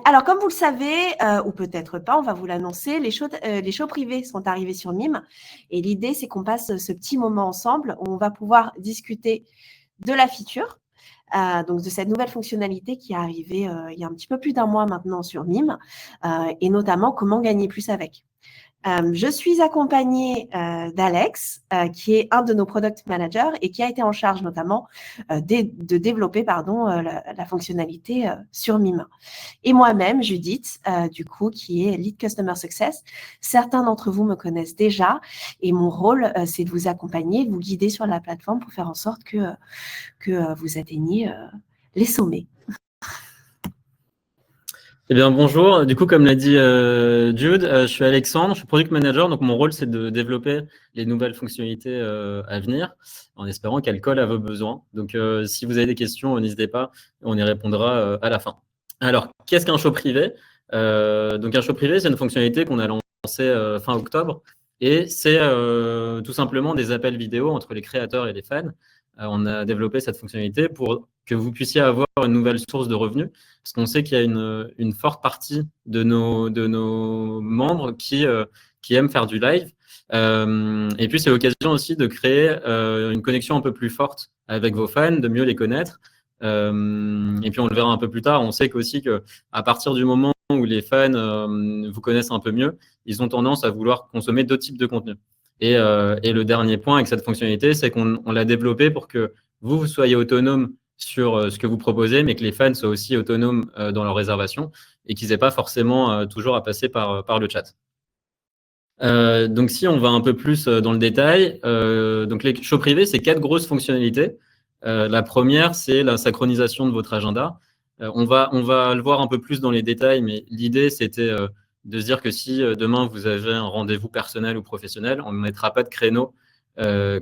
Alors, comme vous le savez, ou peut-être pas, on va vous l'annoncer, les shows privés sont arrivés sur Mime. Et l'idée, c'est qu'on passe ce petit moment ensemble où on va pouvoir discuter de la feature, donc de cette nouvelle fonctionnalité qui est arrivée il y a un petit peu plus d'un mois maintenant sur Mime, et notamment comment gagner plus avec. Je suis accompagnée d'Alex, qui est un de nos product managers et qui a été en charge notamment de développer la fonctionnalité sur Mime. Et moi-même, Judith, du coup, qui est Lead Customer Success. Certains d'entre vous me connaissent déjà et mon rôle, c'est de vous accompagner, de vous guider sur la plateforme pour faire en sorte que vous atteigniez les sommets. Eh bien, bonjour. Du coup, comme l'a dit Jude, je suis Alexandre, je suis Product Manager. Donc, mon rôle, c'est de développer les nouvelles fonctionnalités à venir en espérant qu'elles collent à vos besoins. Donc, si vous avez des questions, n'hésitez pas, on y répondra à la fin. Alors, qu'est-ce qu'un show privé? Donc, un show privé, c'est une fonctionnalité qu'on a lancée fin octobre et c'est tout simplement des appels vidéo entre les créateurs et les fans. On a développé cette fonctionnalité pour que vous puissiez avoir une nouvelle source de revenus, parce qu'on sait qu'il y a une forte partie de nos membres qui aiment faire du live. Et puis, c'est l'occasion aussi de créer une connexion un peu plus forte avec vos fans, de mieux les connaître. Et puis, on le verra un peu plus tard, on sait qu'aussi qu'à partir du moment où les fans vous connaissent un peu mieux, ils ont tendance à vouloir consommer d'autres types de contenus. Et le dernier point avec cette fonctionnalité, c'est qu'on l'a développé pour que vous soyez autonome sur ce que vous proposez, mais que les fans soient aussi autonomes dans leur réservation et qu'ils n'aient pas forcément toujours à passer par le chat. Donc, si on va un peu plus dans le détail, donc les shows privés, c'est 4 grosses fonctionnalités. La première, c'est la synchronisation de votre agenda. On va le voir un peu plus dans les détails, mais l'idée, c'était de se dire que si demain, vous avez un rendez-vous personnel ou professionnel, on ne mettra pas de créneau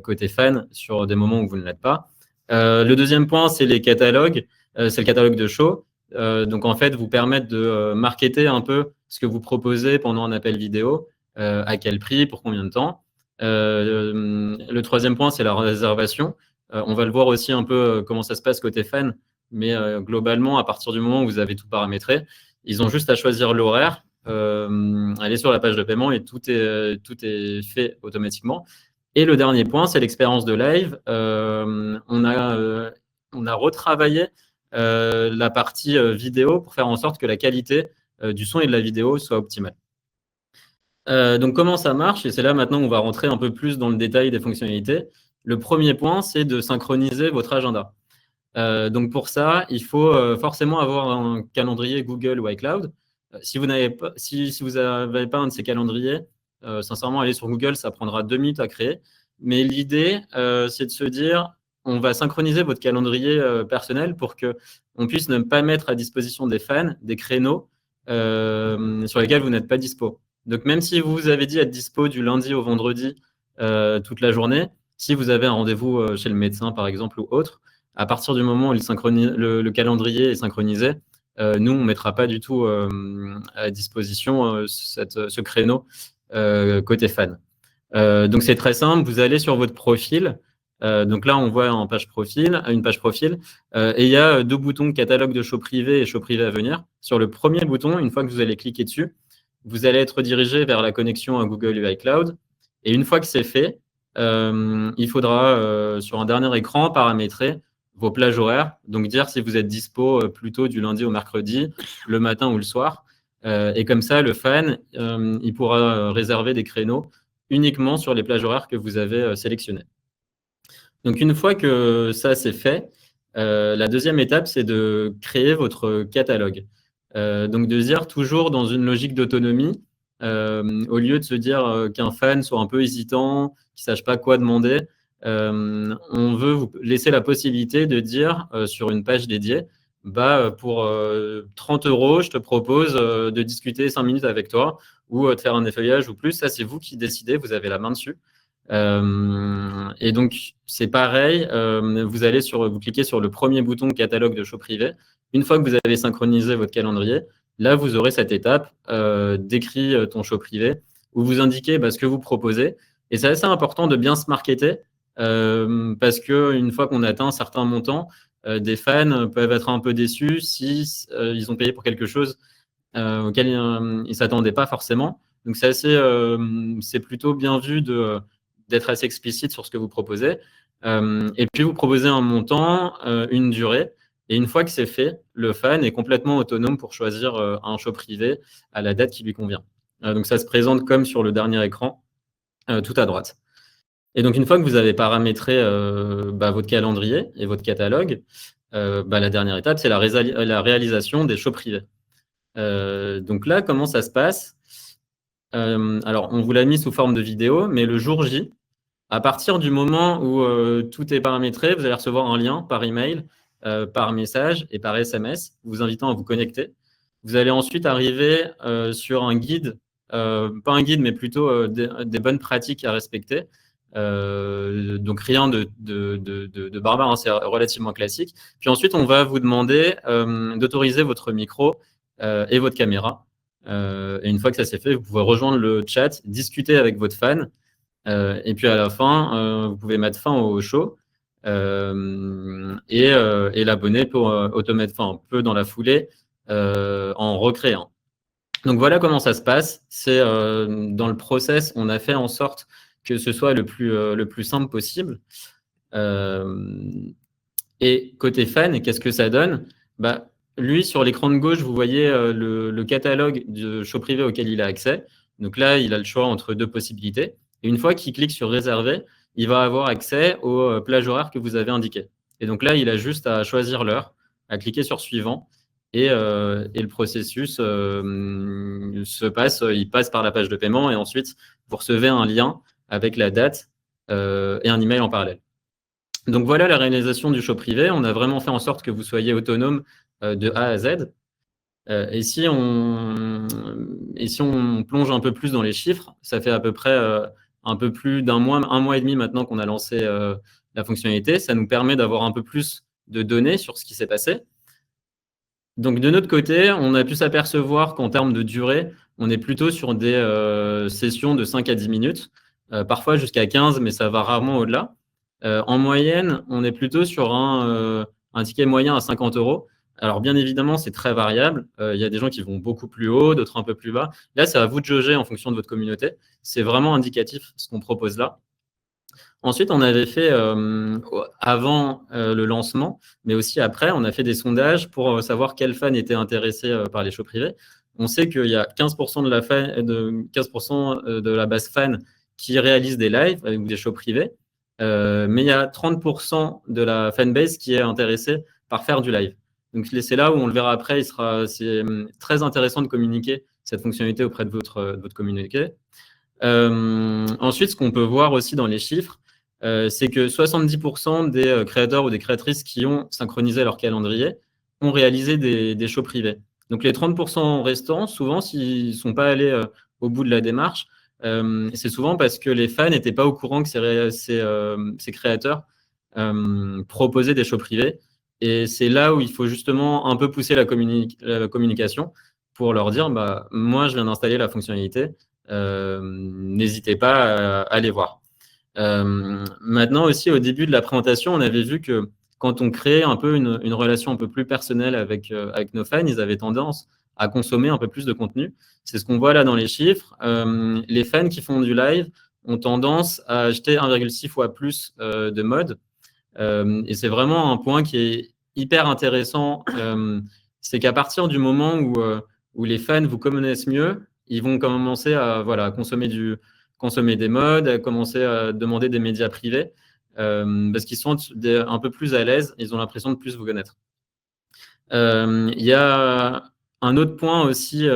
côté fan sur des moments où vous ne l'êtes pas. Le deuxième point, c'est les catalogues. C'est le catalogue de shows. Donc, en fait, vous permettre de marketer un peu ce que vous proposez pendant un appel vidéo, à quel prix, pour combien de temps. Le troisième point, c'est la réservation. On va le voir aussi un peu comment ça se passe côté fan, mais globalement, à partir du moment où vous avez tout paramétré, ils ont juste à choisir l'horaire, aller sur la page de paiement et tout est fait automatiquement. Et le dernier point, c'est l'expérience de live. On a retravaillé la partie vidéo pour faire en sorte que la qualité du son et de la vidéo soit optimale. Donc, comment ça marche? Et c'est là maintenant qu'on va rentrer un peu plus dans le détail des fonctionnalités. Le premier point, c'est de synchroniser votre agenda. Donc, pour ça, il faut forcément avoir un calendrier Google ou iCloud. Si vous n'avez pas, si vous n'avez pas un de ces calendriers, sincèrement, aller sur Google, ça prendra 2 minutes à créer. Mais l'idée, c'est de se dire, on va synchroniser votre calendrier personnel pour qu'on puisse ne pas mettre à disposition des fans des créneaux sur lesquels vous n'êtes pas dispo. Donc, même si vous avez dit être dispo du lundi au vendredi toute la journée, si vous avez un rendez-vous chez le médecin, par exemple, ou autre, à partir du moment où le calendrier est synchronisé, nous, on ne mettra pas du tout à disposition ce créneau côté fan. Donc, c'est très simple. Vous allez sur votre profil. Donc là, on voit une page profil. Et il y a 2 boutons, catalogue de show privé et show privé à venir. Sur le premier bouton, une fois que vous allez cliquer dessus, vous allez être dirigé vers la connexion à Google et iCloud. Et une fois que c'est fait, il faudra, sur un dernier écran, paramétrer vos plages horaires. Donc, dire si vous êtes dispo plutôt du lundi au mercredi, le matin ou le soir. Et comme ça, le fan, il pourra réserver des créneaux uniquement sur les plages horaires que vous avez sélectionnées. Donc, une fois que ça, c'est fait, la deuxième étape, c'est de créer votre catalogue. Donc, de se dire toujours dans une logique d'autonomie, au lieu de se dire qu'un fan soit un peu hésitant, qu'il ne sache pas quoi demander, on veut vous laisser la possibilité de dire sur une page dédiée, pour 30 €, je te propose de discuter 5 minutes avec toi ou de faire un effeuillage ou plus. Ça, c'est vous qui décidez, vous avez la main dessus. Et donc, c'est pareil, vous cliquez sur le premier bouton catalogue de show privé. Une fois que vous avez synchronisé votre calendrier, là, vous aurez cette étape décrit ton show privé où vous indiquez ce que vous proposez. Et c'est assez important de bien se marketer parce qu'une fois qu'on atteint un certain montant, des fans peuvent être un peu déçus si ils ont payé pour quelque chose auxquels ils ne s'attendaient pas forcément. Donc, c'est plutôt bien vu d'être assez explicite sur ce que vous proposez. Et puis, vous proposez un montant, une durée. Et une fois que c'est fait, le fan est complètement autonome pour choisir un show privé à la date qui lui convient. Donc, ça se présente comme sur le dernier écran, tout à droite. Et donc, une fois que vous avez paramétré votre calendrier et votre catalogue, la dernière étape, c'est la réalisation des shows privés. Donc là, comment ça se passe? Alors, on vous l'a mis sous forme de vidéo, mais le jour J, à partir du moment où tout est paramétré, vous allez recevoir un lien par email, par message et par SMS, vous invitant à vous connecter. Vous allez ensuite arriver sur un guide, pas un guide, mais plutôt des bonnes pratiques à respecter. Donc rien de barbare, hein, c'est relativement classique. Puis ensuite, on va vous demander d'autoriser votre micro et votre caméra. Et une fois que ça s'est fait, vous pouvez rejoindre le chat, discuter avec votre fan. Et puis à la fin, vous pouvez mettre fin au show et l'abonné peut automettre fin un peu dans la foulée en recréant. Donc voilà comment ça se passe. C'est dans le process, on a fait en sorte que ce soit le plus simple possible. Et côté fan, qu'est-ce que ça donne? Lui, sur l'écran de gauche, vous voyez le catalogue de show privé auquel il a accès. Donc là, il a le choix entre deux possibilités. Et une fois qu'il clique sur réserver, il va avoir accès aux plages horaires que vous avez indiquées. Et donc là, il a juste à choisir l'heure, à cliquer sur suivant. Et le processus il passe par la page de paiement et ensuite, vous recevez un lien avec la date et un email en parallèle. Donc voilà la réalisation du show privé. On a vraiment fait en sorte que vous soyez autonome de A à Z. Et si on plonge un peu plus dans les chiffres, ça fait à peu près un peu plus d'un mois, un mois et demi maintenant qu'on a lancé la fonctionnalité. Ça nous permet d'avoir un peu plus de données sur ce qui s'est passé. Donc de notre côté, on a pu s'apercevoir qu'en termes de durée, on est plutôt sur des sessions de 5 à 10 minutes, parfois jusqu'à 15, mais ça va rarement au-delà. En moyenne, on est plutôt sur un ticket moyen à 50 euros. Alors, bien évidemment, c'est très variable. Il y a des gens qui vont beaucoup plus haut, d'autres un peu plus bas. Là, c'est à vous de jauger en fonction de votre communauté. C'est vraiment indicatif ce qu'on propose là. Ensuite, on avait fait, avant le lancement, mais aussi après, on a fait des sondages pour savoir quels fans étaient intéressés par les shows privés. On sait qu'il y a 15% de la base fan qui réalise des lives ou des shows privés. Mais il y a 30% de la fanbase qui est intéressée par faire du live. Donc, c'est là où on le verra après. C'est très intéressant de communiquer cette fonctionnalité auprès de votre communauté. Ensuite, ce qu'on peut voir aussi dans les chiffres, c'est que 70% des créateurs ou des créatrices qui ont synchronisé leur calendrier ont réalisé des shows privés. Donc, les 30% restants, souvent, s'ils ne sont pas allés au bout de la démarche, c'est souvent parce que les fans n'étaient pas au courant que ces créateurs proposaient des shows privés. Et c'est là où il faut justement un peu pousser la communication pour leur dire moi, je viens d'installer la fonctionnalité, n'hésitez pas à aller voir. Maintenant aussi, au début de la présentation, on avait vu que quand on créait un peu une relation un peu plus personnelle avec nos fans, ils avaient tendance à consommer un peu plus de contenu. C'est ce qu'on voit là dans les chiffres. Les fans qui font du live ont tendance à acheter 1,6 fois plus de modes. Et c'est vraiment un point qui est hyper intéressant. C'est qu'à partir du moment où les fans vous connaissent mieux, ils vont commencer à consommer des modes, à commencer à demander des médias privés, parce qu'ils sont un peu plus à l'aise, ils ont l'impression de plus vous connaître. Il y a un autre point aussi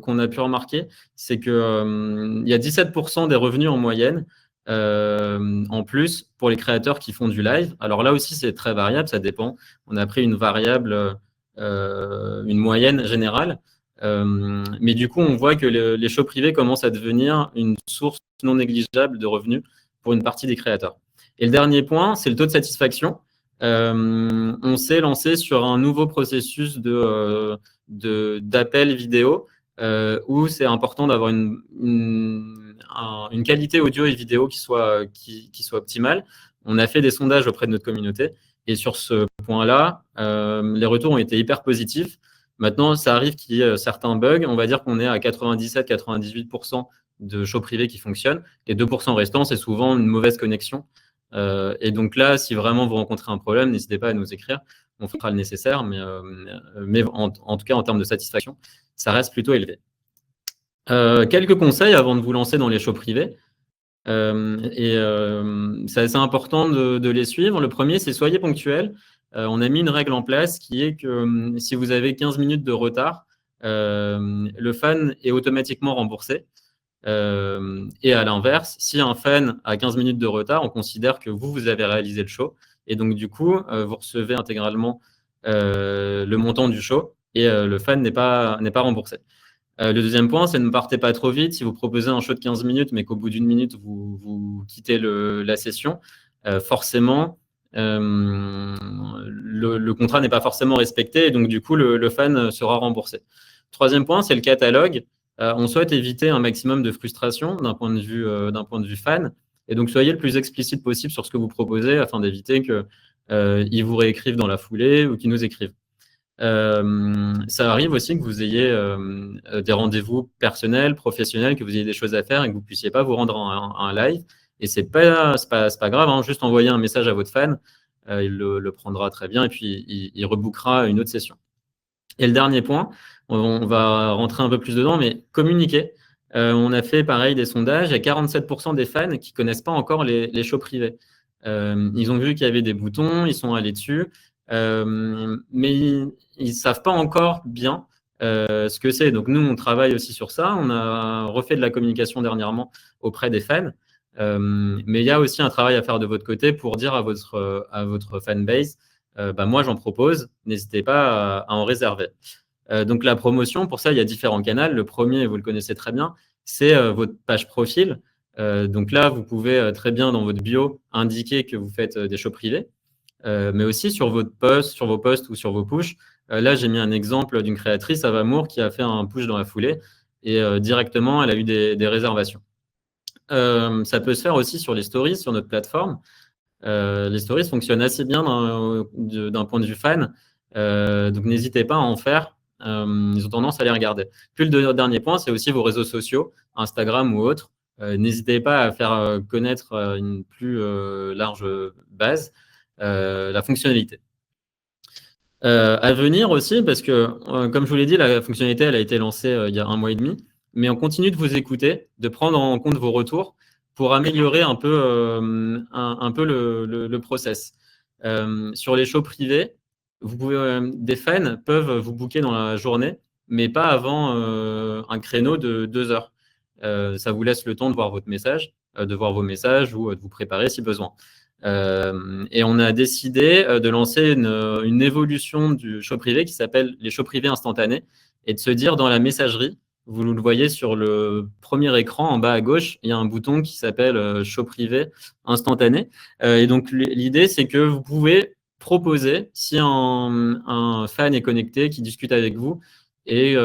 qu'on a pu remarquer, c'est qu'il y a 17% des revenus en moyenne en plus pour les créateurs qui font du live. Alors là aussi, c'est très variable, ça dépend. On a pris une variable, une moyenne générale. Mais du coup, on voit que les shows privés commencent à devenir une source non négligeable de revenus pour une partie des créateurs. Et le dernier point, c'est le taux de satisfaction. On s'est lancé sur un nouveau processus d'appel vidéo où c'est important d'avoir une qualité audio et vidéo qui soit optimale. On a fait des sondages auprès de notre communauté et sur ce point-là, les retours ont été hyper positifs. Maintenant, ça arrive qu'il y ait certains bugs. On va dire qu'on est à 97-98% de show privés qui fonctionnent. Les 2% restants, c'est souvent une mauvaise connexion. Et donc là, si vraiment vous rencontrez un problème, n'hésitez pas à nous écrire. On fera le nécessaire, mais en tout cas, en termes de satisfaction, ça reste plutôt élevé. Quelques conseils avant de vous lancer dans les shows privés. C'est assez important de les suivre. Le premier, c'est soyez ponctuel. On a mis une règle en place qui est que si vous avez 15 minutes de retard, le fan est automatiquement remboursé. Et à l'inverse, si un fan a 15 minutes de retard, on considère que vous avez réalisé le show. Et donc, du coup, vous recevez intégralement le montant du show et le fan n'est pas remboursé. Le deuxième point, c'est ne partez pas trop vite. Si vous proposez un show de 15 minutes, mais qu'au bout d'une minute, vous quittez la session, forcément, le contrat n'est pas forcément respecté et donc, du coup, le fan sera remboursé. Troisième point, c'est le catalogue. On souhaite éviter un maximum de frustration d'un point de vue fan. Et donc, soyez le plus explicite possible sur ce que vous proposez afin d'éviter qu'ils vous réécrivent dans la foulée ou qu'ils nous écrivent. Ça arrive aussi que vous ayez des rendez-vous personnels, professionnels, que vous ayez des choses à faire et que vous ne puissiez pas vous rendre à un live. Et c'est pas grave, hein, juste envoyer un message à votre fan, il le prendra très bien et puis il rebookera une autre session. Et le dernier point, on va rentrer un peu plus dedans, mais communiquer. On a fait pareil des sondages, il y a 47% des fans qui ne connaissent pas encore les shows privés. Ils ont vu qu'il y avait des boutons, ils sont allés dessus, mais ils ne savent pas encore bien ce que c'est. Donc nous, on travaille aussi sur ça. On a refait de la communication dernièrement auprès des fans. Mais il y a aussi un travail à faire de votre côté pour dire à votre fanbase, moi j'en propose, n'hésitez pas à en réserver. Donc la promotion, pour ça, il y a différents canaux. Le premier, vous le connaissez très bien, c'est votre page profil. Donc là, vous pouvez très bien dans votre bio indiquer que vous faites des shows privés, mais aussi sur vos posts ou sur vos pushs. Là, j'ai mis un exemple d'une créatrice, Avamour, qui a fait un push dans la foulée et directement, elle a eu des réservations. Ça peut se faire aussi sur les stories, sur notre plateforme. Les stories fonctionnent assez bien d'un point de vue fan, donc n'hésitez pas à en faire. Ils ont tendance à les regarder. Puis le dernier point, c'est aussi vos réseaux sociaux, Instagram ou autres. N'hésitez pas à faire connaître une plus large base la fonctionnalité. À venir aussi, parce que, comme je vous l'ai dit, la fonctionnalité, elle a été lancée il y a 1 mois et demi, mais on continue de vous écouter, de prendre en compte vos retours pour améliorer un peu le process. Sur les shows privés, des fans peuvent vous booker dans la journée, mais pas avant un créneau de 2 heures. Ça vous laisse le temps de voir votre message, de voir vos messages ou de vous préparer si besoin. Et on a décidé de lancer une évolution du show privé qui s'appelle les shows privés instantanés et de se dire dans la messagerie, vous le voyez sur le premier écran en bas à gauche, il y a un bouton qui s'appelle show privé instantané. Et donc l'idée, c'est que vous pouvez proposer, si un fan est connecté, qui discute avec vous et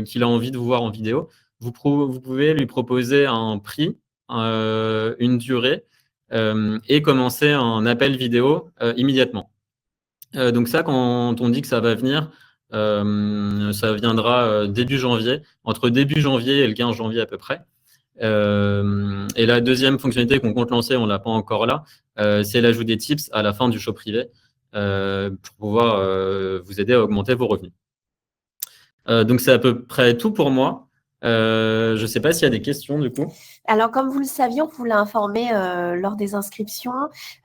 qu'il a envie de vous voir en vidéo, vous pouvez lui proposer un prix, une durée, et commencer un appel vidéo immédiatement. Donc ça, quand on dit que ça va venir, ça viendra début janvier, entre début janvier et le 15 janvier à peu près. Et la deuxième fonctionnalité qu'on compte lancer, on ne l'a pas encore là, c'est l'ajout des tips à la fin du show privé pour pouvoir vous aider à augmenter vos revenus. Donc c'est à peu près tout pour moi. Je ne sais pas s'il y a des questions du coup. Alors, comme vous le saviez, on vous l'a informé lors des inscriptions.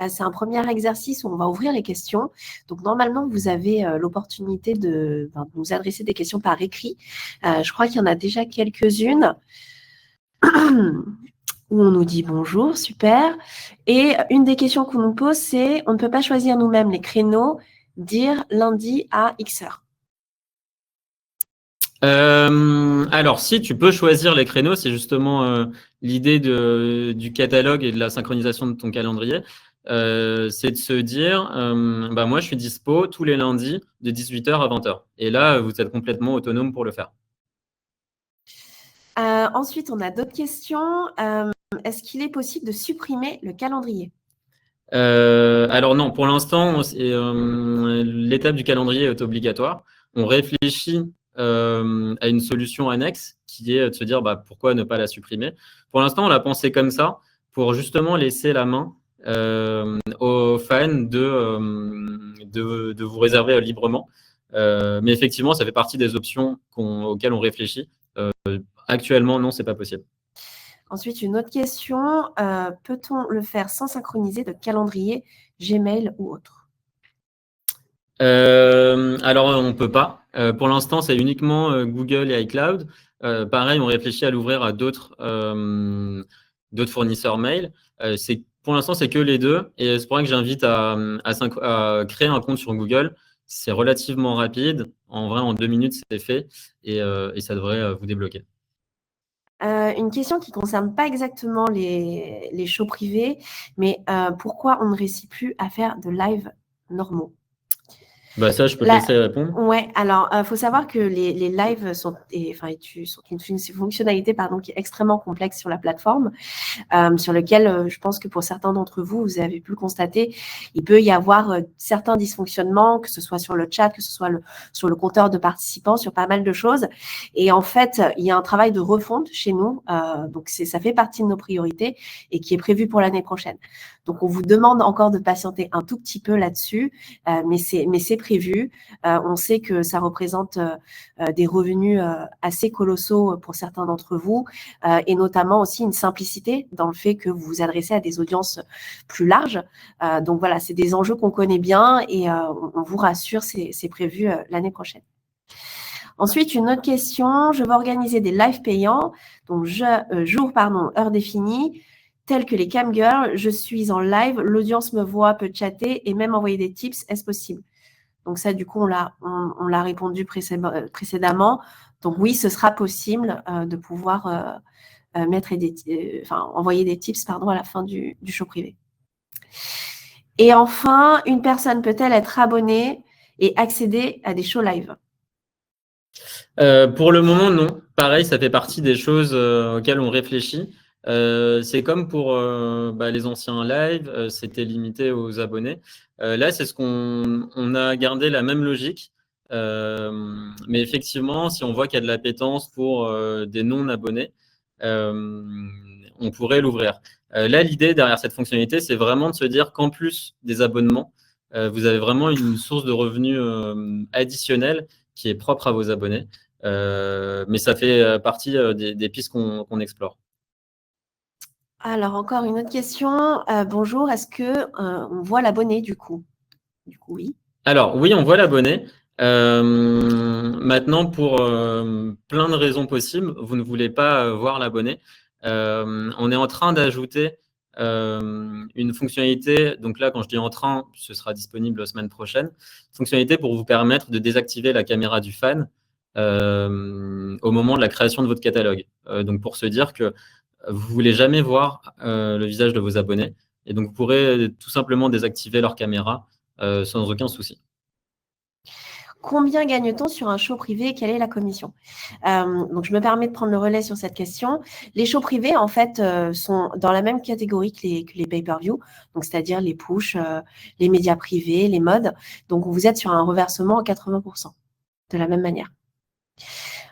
C'est un premier exercice où on va ouvrir les questions. Donc, normalement, vous avez l'opportunité de nous adresser des questions par écrit. Je crois qu'il y en a déjà quelques-unes où on nous dit bonjour, super. Et une des questions qu'on nous pose, c'est on ne peut pas choisir nous-mêmes les créneaux, dire lundi à X heures. Alors, si tu peux choisir les créneaux, c'est justement l'idée du catalogue et de la synchronisation de ton calendrier. C'est de se dire, moi, je suis dispo tous les lundis de 18h à 20h. Et là, vous êtes complètement autonome pour le faire. Ensuite, on a d'autres questions. Est-ce qu'il est possible de supprimer le calendrier ? Alors non, pour l'instant, l'étape du calendrier est obligatoire. on réfléchit à une solution annexe qui est de se dire pourquoi ne pas la supprimer. Pour l'instant, on l'a pensé comme ça pour justement laisser la main aux fans de vous réserver librement. Mais effectivement, ça fait partie des options auxquelles on réfléchit. Actuellement, non, c'est pas possible. Ensuite, une autre question, peut-on le faire sans synchroniser de calendrier, Gmail ou autre? Alors, on ne peut pas. Pour l'instant, c'est uniquement Google et iCloud. Pareil, on réfléchit à l'ouvrir à d'autres fournisseurs mail. Pour l'instant, c'est que les deux. Et c'est pour ça que j'invite à créer un compte sur Google. C'est relativement rapide. En vrai, en 2 minutes, c'est fait. Et ça devrait vous débloquer. Une question qui ne concerne pas exactement les shows privés, mais pourquoi on ne réussit plus à faire de live normaux? Ça, je peux te laisser répondre. Ouais, alors, faut savoir que les lives sont une fonctionnalité qui est extrêmement complexe sur la plateforme, sur lequel je pense que pour certains d'entre vous, vous avez pu le constater, il peut y avoir certains dysfonctionnements, que ce soit sur le chat, que ce soit sur le compteur de participants, sur pas mal de choses. Et en fait, il y a un travail de refonte chez nous, donc ça fait partie de nos priorités et qui est prévu pour l'année prochaine. Donc, on vous demande encore de patienter un tout petit peu là-dessus, mais c'est prévu. On sait que ça représente des revenus assez colossaux pour certains d'entre vous, et notamment aussi une simplicité dans le fait que vous vous adressez à des audiences plus larges. Donc voilà, c'est des enjeux qu'on connaît bien et on vous rassure, c'est prévu l'année prochaine. Ensuite, une autre question, je veux organiser des lives payants, donc heure définie, tels que les camgirls, je suis en live, l'audience me voit, peut chatter et même envoyer des tips, est-ce possible? Donc ça, du coup, on l'a répondu précédemment. Donc oui, ce sera possible de pouvoir envoyer des tips à la fin du show privé. Et enfin, une personne peut-elle être abonnée et accéder à des shows live? Pour le moment, non. Pareil, ça fait partie des choses auxquelles on réfléchit. C'est comme pour les anciens lives, c'était limité aux abonnés. Là, c'est on a gardé la même logique. Mais effectivement, si on voit qu'il y a de l'appétence pour des non-abonnés, on pourrait l'ouvrir. Là, l'idée derrière cette fonctionnalité, c'est vraiment de se dire qu'en plus des abonnements, vous avez vraiment une source de revenus additionnelle qui est propre à vos abonnés. Mais ça fait partie des pistes qu'on explore. Alors, encore une autre question. Bonjour, est-ce qu'on voit l'abonné du coup? Du coup, oui. Alors, oui, on voit l'abonné. Maintenant, pour plein de raisons possibles, vous ne voulez pas voir l'abonné. On est en train d'ajouter une fonctionnalité. Donc là, quand je dis en train, ce sera disponible la semaine prochaine. Fonctionnalité pour vous permettre de désactiver la caméra du fan au moment de la création de votre catalogue. Donc, pour se dire que vous ne voulez jamais voir le visage de vos abonnés. Et donc, vous pourrez tout simplement désactiver leur caméra sans aucun souci. Combien gagne-t-on sur un show privé? Quelle est la commission? Donc, je me permets de prendre le relais sur cette question. Les shows privés, en fait, sont dans la même catégorie que les pay-per-view, donc c'est-à-dire les push, les médias privés, les modes. Donc, vous êtes sur un reversement à 80%, de la même manière.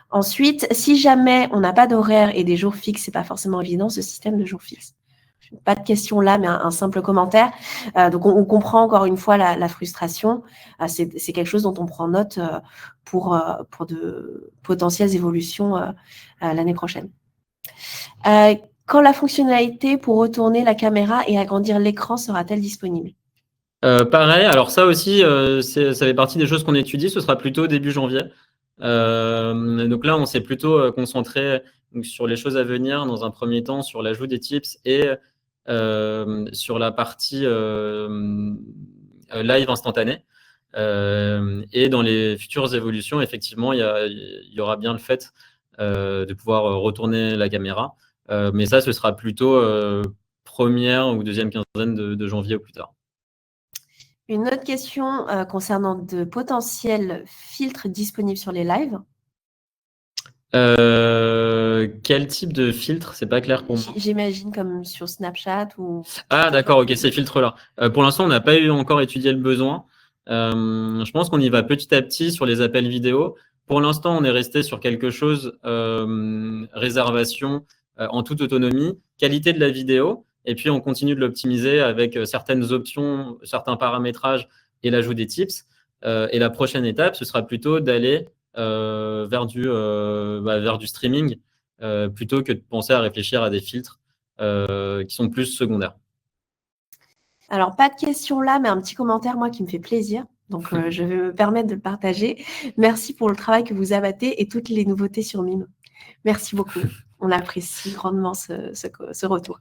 Ensuite, si jamais on n'a pas d'horaire et des jours fixes, c'est pas forcément évident ce système de jours fixes. Pas de question là, mais un simple commentaire. Donc, on comprend encore une fois la frustration. C'est quelque chose dont on prend note pour de potentielles évolutions l'année prochaine. Quand la fonctionnalité pour retourner la caméra et agrandir l'écran sera-t-elle disponible? Pareil, alors ça aussi, ça fait partie des choses qu'on étudie. Ce sera plutôt début janvier. Donc là, on s'est plutôt concentré sur les choses à venir dans un premier temps, sur l'ajout des tips et sur la partie live instantané. Et dans les futures évolutions, effectivement, il y aura bien le fait de pouvoir retourner la caméra. Mais ça, ce sera plutôt première ou deuxième quinzaine de janvier au plus tard. Une autre question concernant de potentiels filtres disponibles sur les lives. Quel type de filtre? C'est pas clair pour moi. J'imagine comme sur Snapchat ou… Ah d'accord, ok, ces filtres-là. Pour l'instant, on n'a pas eu encore étudié le besoin. Je pense qu'on y va petit à petit sur les appels vidéo. Pour l'instant, on est resté sur quelque chose, réservation en toute autonomie, qualité de la vidéo, et puis on continue de l'optimiser avec certaines options, certains paramétrages et l'ajout des tips. Et la prochaine étape, ce sera plutôt d'aller vers du streaming plutôt que de penser à réfléchir à des filtres qui sont plus secondaires. Alors, pas de question là, mais un petit commentaire, moi, qui me fait plaisir. Donc, je vais me permettre de le partager. Merci pour le travail que vous abattez et toutes les nouveautés sur Mime. Merci beaucoup. On apprécie grandement ce retour.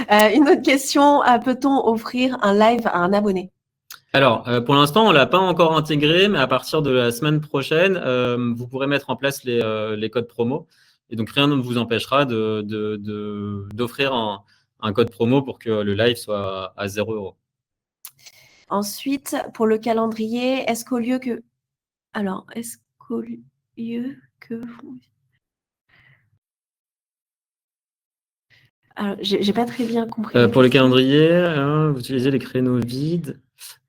Une autre question, peut-on offrir un live à un abonné? Alors, pour l'instant, on ne l'a pas encore intégré, mais à partir de la semaine prochaine, vous pourrez mettre en place les codes promo. Et donc, rien ne vous empêchera d'offrir un code promo pour que le live soit à 0 €. Ensuite, pour le calendrier, est-ce qu'au lieu que... Alors, est-ce qu'au lieu que vous... Alors, j'ai pas très bien compris. Pour le calendrier, vous utilisez les créneaux vides.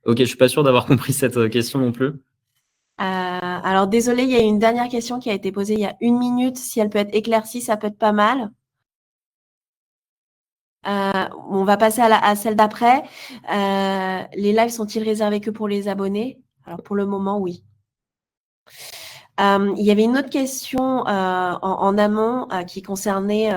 Ok, je suis pas sûr d'avoir compris cette question non plus. Alors, désolé, il y a une dernière question qui a été posée il y a 1 minute. Si elle peut être éclaircie, ça peut être pas mal. On va passer à celle d'après. Les lives sont-ils réservés que pour les abonnés? Alors, pour le moment, oui. Il y avait une autre question en amont qui concernait,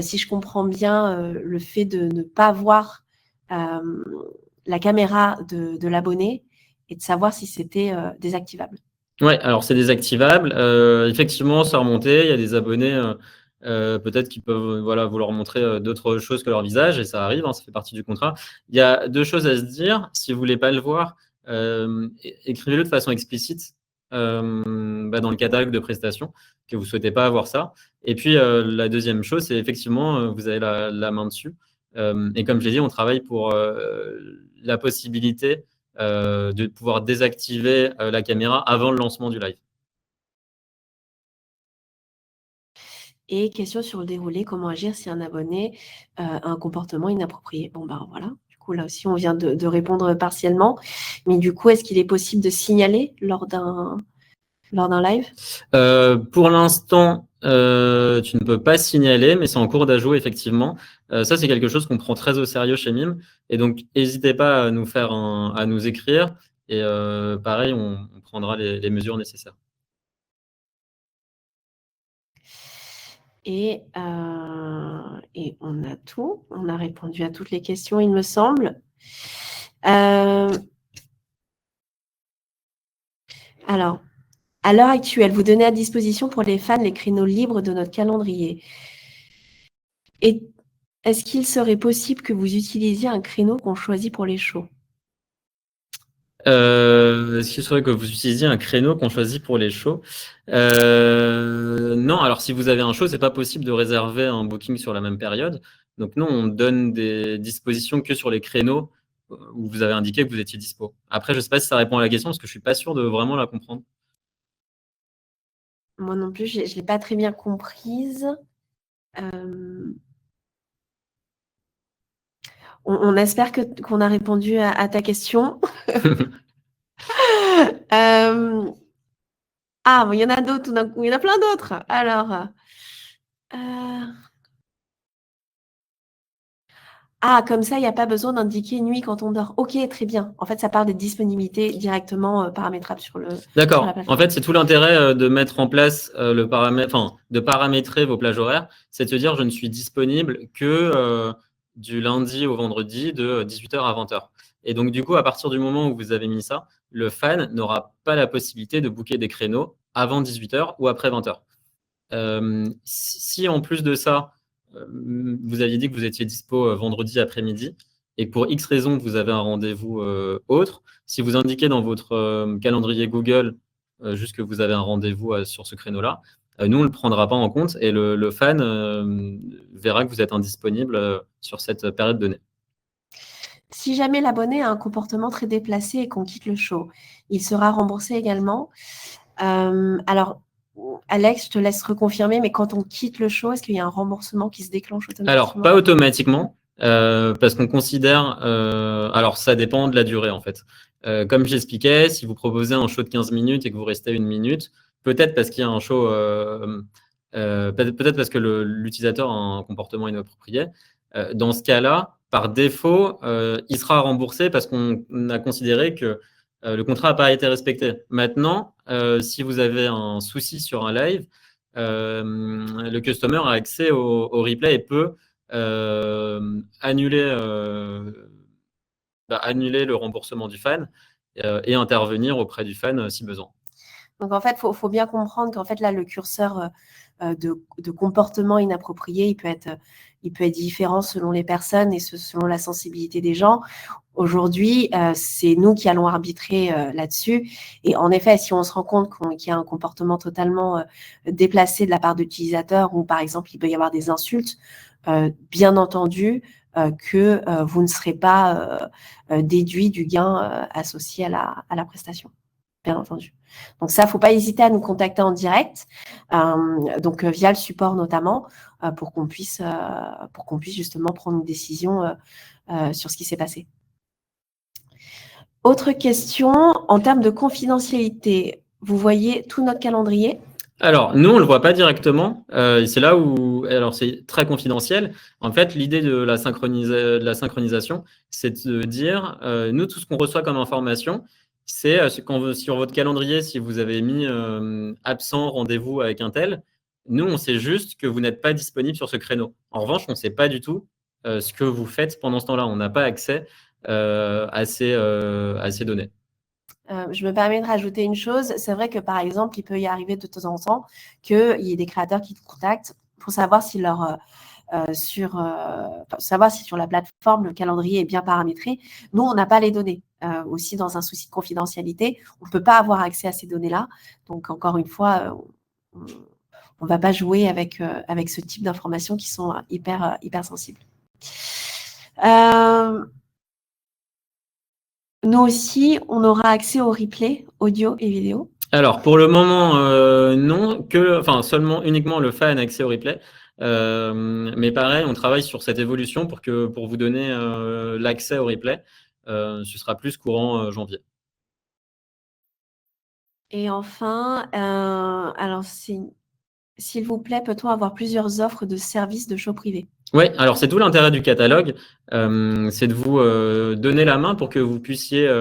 si je comprends bien, le fait de ne pas voir la caméra de l'abonné et de savoir si c'était désactivable. Ouais, alors c'est désactivable. Effectivement, ça remontait. Il y a des abonnés peut-être qui peuvent vouloir montrer d'autres choses que leur visage, et ça arrive, hein, ça fait partie du contrat. Il y a 2 choses à se dire. Si vous voulez pas le voir, écrivez-le de façon explicite dans le catalogue de prestations, que vous souhaitez pas avoir ça. Et puis la deuxième chose, c'est effectivement, vous avez la main dessus. Et comme je l'ai dit, on travaille pour la possibilité de pouvoir désactiver la caméra avant le lancement du live. Et question sur le déroulé, comment agir si un abonné a un comportement inapproprié? Bon, ben voilà, du coup, là aussi, on vient de répondre partiellement. Mais du coup, est-ce qu'il est possible de signaler lors d'un live? Pour l'instant, tu ne peux pas signaler, mais c'est en cours d'ajout, effectivement. Ça, c'est quelque chose qu'on prend très au sérieux chez Mime. Et donc, n'hésitez pas à nous écrire. Et pareil, on prendra les mesures nécessaires. Et on a tout. On a répondu à toutes les questions, il me semble. Alors, à l'heure actuelle, vous donnez à disposition pour les fans les créneaux libres de notre calendrier. Et est-ce qu'il serait possible que vous utilisiez un créneau qu'on choisit pour les shows? Est-ce qu'il faudrait que vous utilisiez un créneau qu'on choisit pour les shows? Non, alors si vous avez un show, c'est pas possible de réserver un booking sur la même période. Donc nous, on donne des dispositions que sur les créneaux où vous avez indiqué que vous étiez dispo. Après, je sais pas si ça répond à la question parce que je suis pas sûr de vraiment la comprendre. Moi non plus, je l'ai pas très bien comprise. On espère qu'on a répondu à ta question. Mais il y en a d'autres, il y en a plein d'autres. Alors, comme ça, il n'y a pas besoin d'indiquer nuit quand on dort. Ok, très bien. En fait, ça parle des disponibilités directement paramétrables sur la D'accord. plateforme. En fait, c'est tout l'intérêt de mettre en place le paramètre, enfin, de paramétrer vos plages horaires, c'est de se dire je ne suis disponible que du lundi au vendredi de 18h à 20h. Et donc, du coup, à partir du moment où vous avez mis ça, le fan n'aura pas la possibilité de booker des créneaux avant 18h ou après 20h. Si en plus de ça, vous aviez dit que vous étiez dispo vendredi après-midi et que pour X raison vous avez un rendez-vous autre, si vous indiquez dans votre calendrier Google juste que vous avez un rendez-vous sur ce créneau-là, nous on ne le prendra pas en compte et le fan verra que vous êtes indisponible sur cette période donnée. Si jamais l'abonné a un comportement très déplacé et qu'on quitte le show, il sera remboursé également. Alors, Alex, je te laisse reconfirmer, mais quand on quitte le show, est-ce qu'il y a un remboursement qui se déclenche automatiquement? Alors, pas automatiquement, parce qu'on considère… alors, ça dépend de la durée, en fait. Comme j'expliquais, si vous proposez un show de 15 minutes et que vous restez 1 minute, peut-être parce qu'il y a un show, peut-être parce que l'utilisateur a un comportement inapproprié. Dans ce cas-là, par défaut, il sera remboursé parce qu'on a considéré que le contrat n'a pas été respecté. Maintenant, si vous avez un souci sur un live, le customer a accès au replay et peut annuler annuler le remboursement du fan et intervenir auprès du fan si besoin. Donc, en fait, faut bien comprendre qu'en fait, là, le curseur de comportement inapproprié, il peut être différent selon les personnes et selon la sensibilité des gens. Aujourd'hui, c'est nous qui allons arbitrer là-dessus. Et en effet, si on se rend compte qu'il y a un comportement totalement déplacé de la part d'utilisateurs, ou par exemple, il peut y avoir des insultes, bien entendu, que vous ne serez pas déduit du gain associé à la prestation, bien entendu. Donc ça, il ne faut pas hésiter à nous contacter en direct, donc via le support notamment, pour qu'on puisse justement prendre une décision sur ce qui s'est passé. Autre question, en termes de confidentialité, vous voyez tout notre calendrier? Alors, nous, on ne le voit pas directement. C'est là où, alors c'est très confidentiel. En fait, l'idée de la synchronisation, c'est de dire, nous, tout ce qu'on reçoit comme information, c'est quand sur votre calendrier, si vous avez mis absent, rendez-vous avec un tel, nous, on sait juste que vous n'êtes pas disponible sur ce créneau. En revanche, on ne sait pas du tout ce que vous faites pendant ce temps-là. On n'a pas accès à ces données. Je me permets de rajouter une chose. C'est vrai que, par exemple, il peut y arriver de temps en temps qu'il y ait des créateurs qui te contactent pour savoir si savoir si sur la plateforme, le calendrier est bien paramétré. Nous, on n'a pas les données. Aussi, dans un souci de confidentialité, on ne peut pas avoir accès à ces données-là. Donc, encore une fois, on ne va pas jouer avec ce type d'informations qui sont hyper sensibles. Nous aussi, on aura accès au replay audio et vidéo. Alors, pour le moment, non, seulement uniquement le fan a accès au replay. Mais pareil, on travaille sur cette évolution pour vous donner l'accès au replay. Ce sera plus courant janvier. Et enfin, alors s'il vous plaît, peut-on avoir plusieurs offres de services de show privé? Oui, alors c'est tout l'intérêt du catalogue, c'est de vous donner la main pour que vous puissiez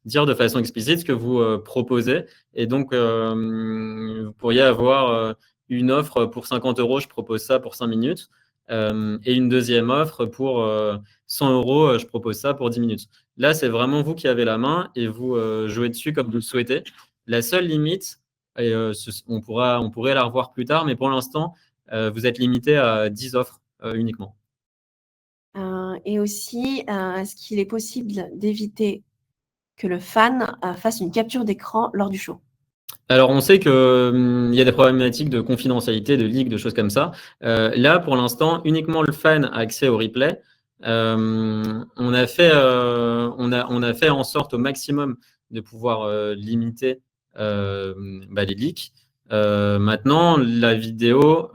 dire de façon explicite ce que vous proposez. Et donc, vous pourriez avoir une offre pour 50 €, je propose ça pour 5 minutes, et une deuxième offre pour 100 €, je propose ça pour 10 minutes. Là, c'est vraiment vous qui avez la main et vous jouez dessus comme vous le souhaitez. La seule limite, et on pourrait la revoir plus tard, mais pour l'instant, vous êtes limité à 10 offres. Uniquement. Et aussi, est-ce qu'il est possible d'éviter que le fan fasse une capture d'écran lors du show? Alors, on sait qu'il y a des problématiques de confidentialité, de leak, de choses comme ça. Là, pour l'instant, uniquement le fan a accès au replay. On a fait en sorte au maximum de pouvoir limiter les leaks. Maintenant, la vidéo,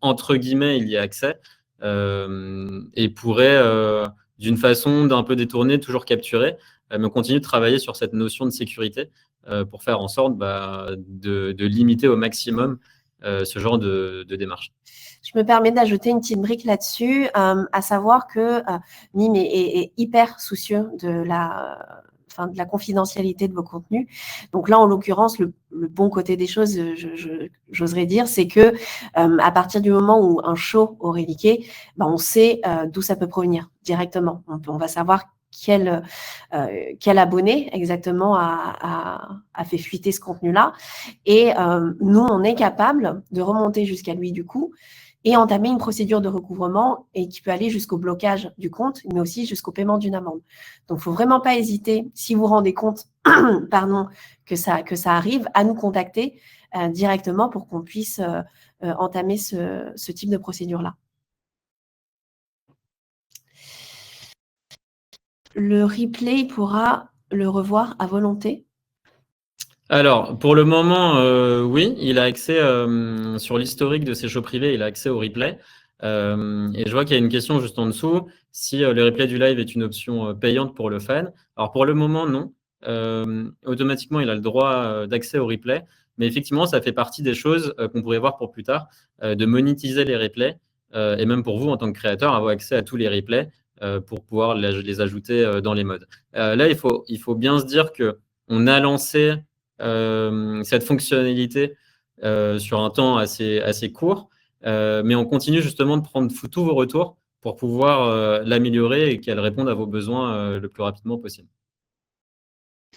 entre guillemets, il y a accès et pourrait, d'une façon d'un peu détournée, toujours capturer. Mais on continue de travailler sur cette notion de sécurité pour faire en sorte de limiter au maximum ce genre de démarche. Je me permets d'ajouter une petite brique là-dessus, à savoir que Mime est hyper soucieux de la confidentialité de vos contenus. Donc là, en l'occurrence, le bon côté des choses, j'oserais dire, c'est que à partir du moment où un show aurait leaké, on sait d'où ça peut provenir directement. On va savoir quel abonné exactement a fait fuiter ce contenu-là. Et nous, on est capable de remonter jusqu'à lui du coup et entamer une procédure de recouvrement et qui peut aller jusqu'au blocage du compte, mais aussi jusqu'au paiement d'une amende. Donc, il ne faut vraiment pas hésiter, si vous vous rendez compte que ça arrive, à nous contacter directement pour qu'on puisse entamer ce type de procédure-là. Le replay pourra le revoir à volonté? Alors, pour le moment, oui, il a accès sur l'historique de ses shows privés, il a accès au replay. Et je vois qu'il y a une question juste en dessous, si le replay du live est une option payante pour le fan. Alors pour le moment, non. Automatiquement, il a le droit d'accès au replay, mais effectivement, ça fait partie des choses qu'on pourrait voir pour plus tard, de monétiser les replays, et même pour vous, en tant que créateur, avoir accès à tous les replays pour pouvoir les ajouter dans les modes. Là, il faut bien se dire qu'on a lancé cette fonctionnalité sur un temps assez court, mais on continue justement de prendre tous vos retours pour pouvoir l'améliorer et qu'elle réponde à vos besoins le plus rapidement possible.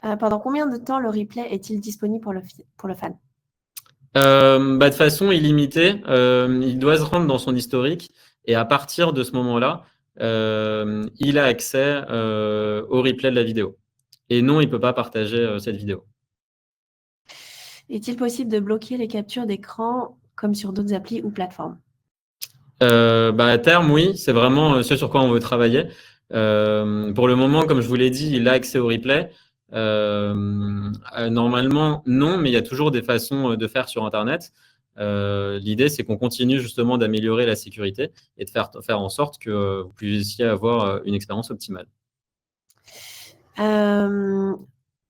Pendant combien de temps le replay est-il disponible pour le fan? De façon illimitée, il doit se rendre dans son historique et à partir de ce moment-là, il a accès au replay de la vidéo. Et non, il ne peut pas partager cette vidéo. Est-il possible de bloquer les captures d'écran comme sur d'autres applis ou plateformes? À terme, oui, c'est vraiment ce sur quoi on veut travailler. Pour le moment, comme je vous l'ai dit, il a accès au replay. Normalement, non, mais il y a toujours des façons de faire sur Internet. L'idée, c'est qu'on continue justement d'améliorer la sécurité et de faire en sorte que vous puissiez avoir une expérience optimale.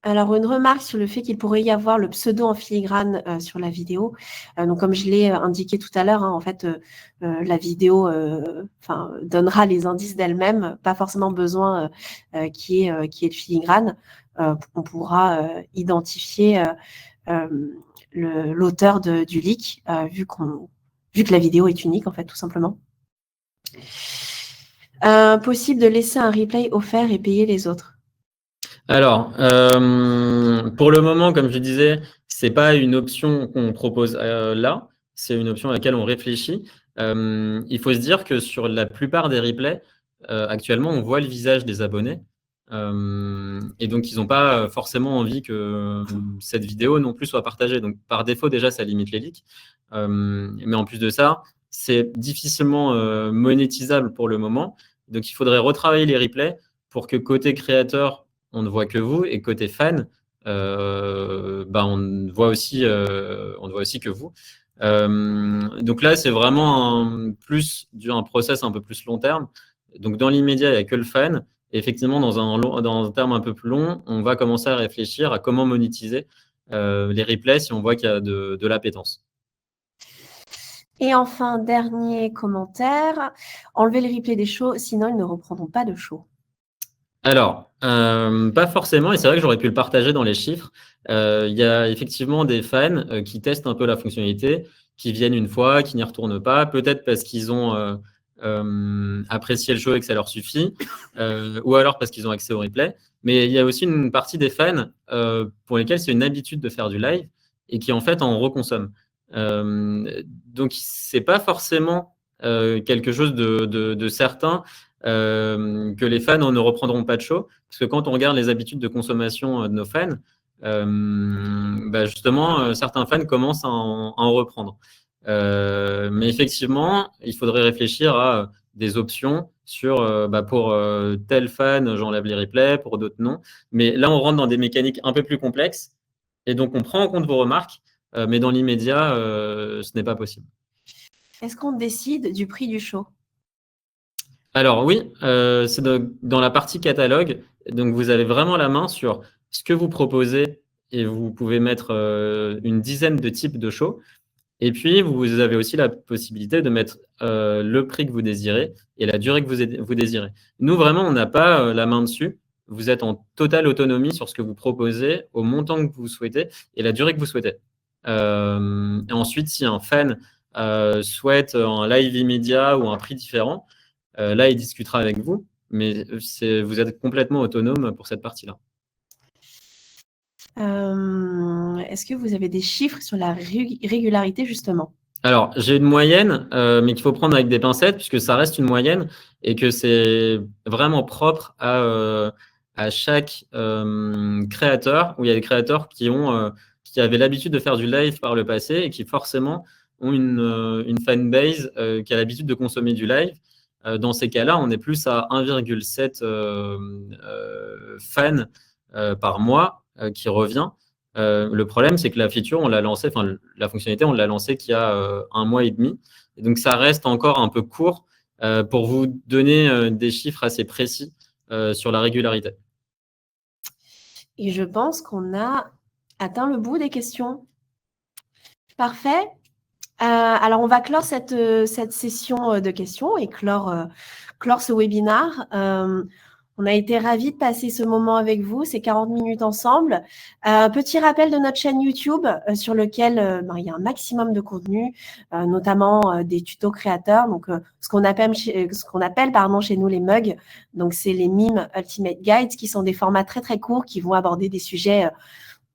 Alors, une remarque sur le fait qu'il pourrait y avoir le pseudo en filigrane sur la vidéo. Donc, comme je l'ai indiqué tout à l'heure, en fait, la vidéo donnera les indices d'elle-même, pas forcément besoin qu'il y ait le filigrane. On pourra identifier l'auteur du leak, vu que la vidéo est unique, en fait, tout simplement. Possible de laisser un replay offert et payer les autres? Alors, pour le moment, comme je disais, c'est pas une option qu'on propose là, c'est une option à laquelle on réfléchit. Il faut se dire que sur la plupart des replays, actuellement, on voit le visage des abonnés. Et donc, ils n'ont pas forcément envie que cette vidéo non plus soit partagée. Donc, par défaut, déjà, ça limite les leaks. Mais en plus de ça, c'est difficilement monétisable pour le moment. Donc, il faudrait retravailler les replays pour que côté créateur, on ne voit que vous, et côté fan, on ne voit aussi que vous. Donc là, c'est vraiment un process un peu plus long terme. Donc dans l'immédiat, il n'y a que le fan. Et effectivement, dans un terme un peu plus long, on va commencer à réfléchir à comment monétiser les replays si on voit qu'il y a de l'appétence. Et enfin, dernier commentaire, enlever les replays des shows, sinon ils ne reprendront pas de show. Alors, pas forcément, et c'est vrai que j'aurais pu le partager dans les chiffres. Il y a effectivement des fans qui testent un peu la fonctionnalité, qui viennent une fois, qui n'y retournent pas, peut-être parce qu'ils ont apprécié le show et que ça leur suffit, ou alors parce qu'ils ont accès au replay. Mais il y a aussi une partie des fans pour lesquels c'est une habitude de faire du live et qui en fait en reconsomment. Donc, c'est pas forcément quelque chose de certain. Que les fans ne reprendront pas de show. Parce que quand on regarde les habitudes de consommation de nos fans, justement, certains fans commencent à en reprendre. Mais effectivement, il faudrait réfléchir à des options sur pour tel fan, j'enlève les replays, pour d'autres non. Mais là, on rentre dans des mécaniques un peu plus complexes. Et donc, on prend en compte vos remarques, mais dans l'immédiat, ce n'est pas possible. Est-ce qu'on décide du prix du show? Alors oui, c'est dans la partie catalogue. Donc vous avez vraiment la main sur ce que vous proposez et vous pouvez mettre une dizaine de types de shows. Et puis vous avez aussi la possibilité de mettre le prix que vous désirez et la durée que vous désirez. Nous vraiment, on n'a pas la main dessus. Vous êtes en totale autonomie sur ce que vous proposez, au montant que vous souhaitez et la durée que vous souhaitez. Et ensuite, si un fan souhaite un live immédiat ou un prix différent, là, il discutera avec vous, mais vous êtes complètement autonome pour cette partie-là. Est-ce que vous avez des chiffres sur la régularité, justement? Alors, j'ai une moyenne, mais qu'il faut prendre avec des pincettes, puisque ça reste une moyenne et que c'est vraiment propre à chaque créateur, où il y a des créateurs qui avaient l'habitude de faire du live par le passé et qui forcément ont une fanbase qui a l'habitude de consommer du live. Dans ces cas-là, on est plus à 1,7 fans par mois qui revient. Le problème, c'est que la feature, on l'a lancée, enfin, la fonctionnalité, on l'a lancée qu'il y a 1 mois et demi. Et donc, ça reste encore un peu court pour vous donner des chiffres assez précis sur la régularité. Et je pense qu'on a atteint le bout des questions. Parfait. Alors, on va clore cette session de questions et clore ce webinaire. On a été ravis de passer ce moment avec vous, ces 40 minutes ensemble. Petit rappel de notre chaîne YouTube sur lequel il y a un maximum de contenu, notamment des tutos créateurs. Donc, ce qu'on appelle chez nous les mugs. Donc, c'est les Mime Ultimate Guides qui sont des formats très, très courts qui vont aborder des sujets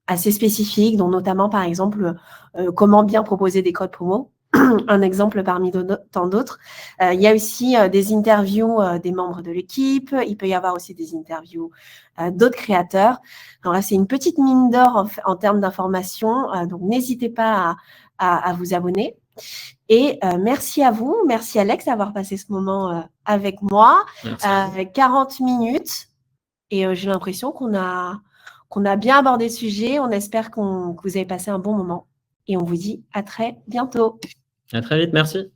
assez spécifiques, dont notamment, par exemple, comment bien proposer des codes promo. Un exemple parmi tant d'autres. Il y a aussi des interviews des membres de l'équipe. Il peut y avoir aussi des interviews d'autres créateurs. Alors là, c'est une petite mine d'or en termes d'informations. Donc, n'hésitez pas à vous abonner. Et merci à vous. Merci Alex d'avoir passé ce moment avec moi. 40 minutes. Et j'ai l'impression qu'on a bien abordé le sujet. On espère que vous avez passé un bon moment. Et on vous dit à très bientôt. À très vite, merci.